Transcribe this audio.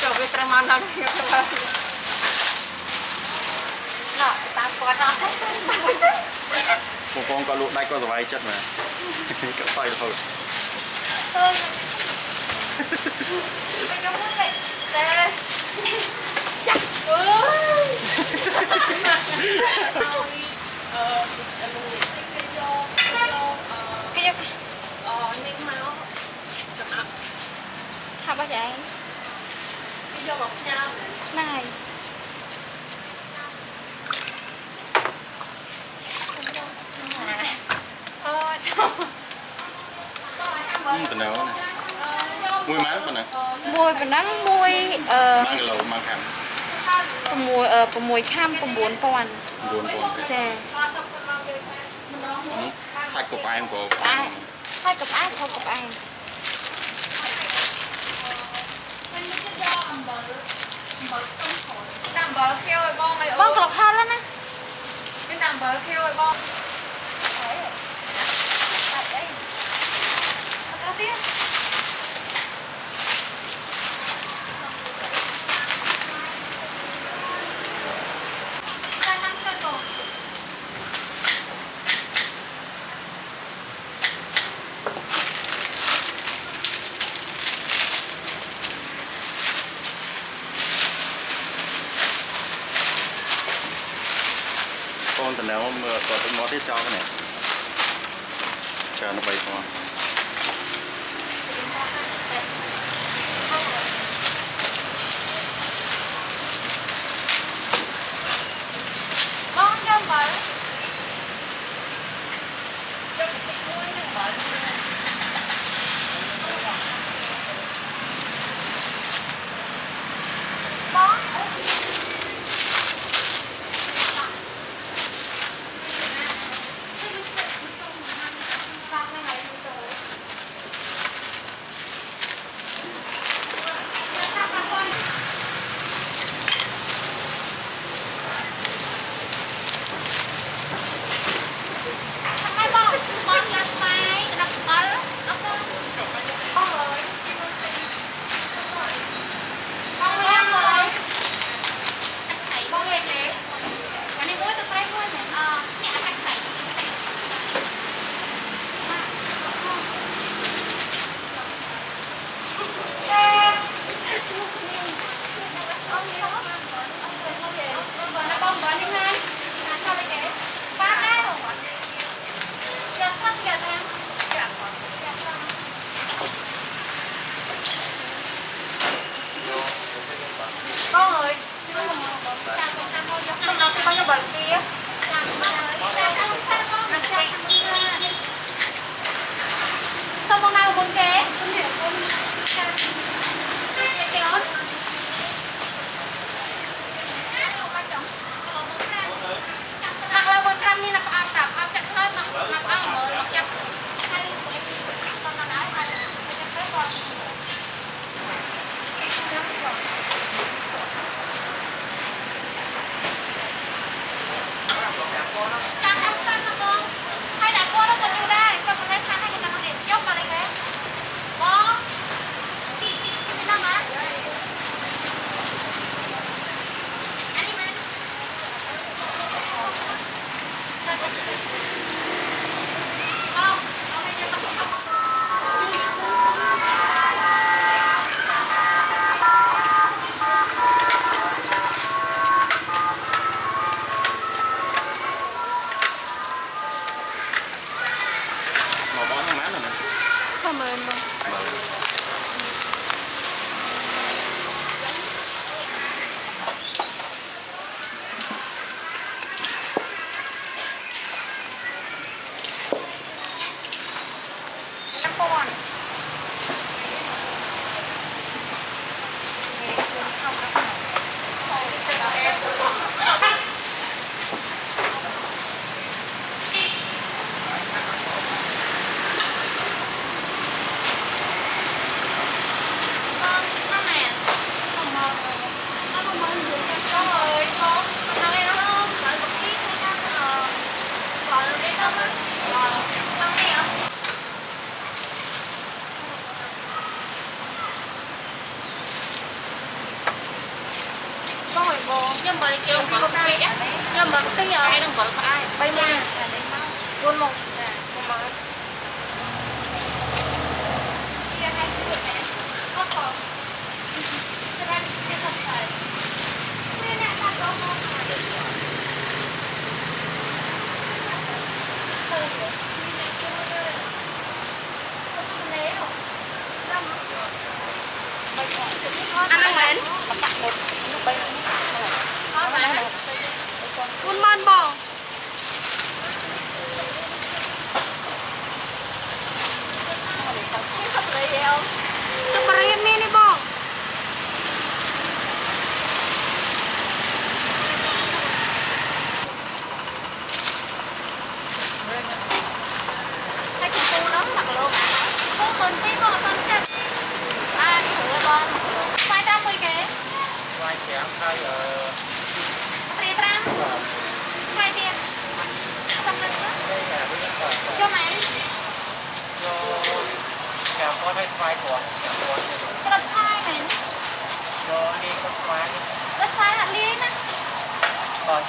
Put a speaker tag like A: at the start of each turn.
A: Coba terang mana nih? tao coi nó
B: con có lụa đây có vài chất mà cỡ xoay được thôi
A: cái giống vậy đây chắc ơi cái nhưng máu how bao giờ cái vô một nhau này
B: tình nào này mùi má tình nào
A: mùi bên đó mùi
B: mang cái lẩu mang khăn
A: 6 khăm 9 ពាន់
B: 9
A: ចា
B: សាច់កបអែមក៏
A: សាច់កបអែមខកកបអែមតាមបើខៀវឲ្យបងអីបងក្លុកហត់แล้วណាមានតាមបើខៀវឲ្យបងអីអត់អីអត់ទៀត
B: con tình nào mà có tụi nó tiếp cho cái này chờ nó bay con
A: con cho mở con ơi con như bật kia xong con nào con kế con hiểu con kéo mặc là con khăn như là áo tập áo chặt hơi mặc áo mở mặc chặt hay con nào đấy hay chặt con hay đặt cô đó còn như đây cho con lấy khăn hay cho con để dốc vào đây cái bó bông rồi bông nhưng mà kêu không đây nhưng mà cái giờ hay đừng bật ai bay nha buôn một buôn một kia hay cứ được nè có còn cái đây cái thật phải cái này ta có không anh đang mến buôn man bò cái bờ em này bò cái cô nó mặc luôn cô còn tí bò con xem ai thử con khoai trăm 10 cái
B: khoai chém thay
A: Tri trăm khoai tiền xong rồi cho mày
B: chém có thay khoai của
A: cái đất sai mày
B: rồi đi con khoai
A: đất sai hạt liên á
B: cho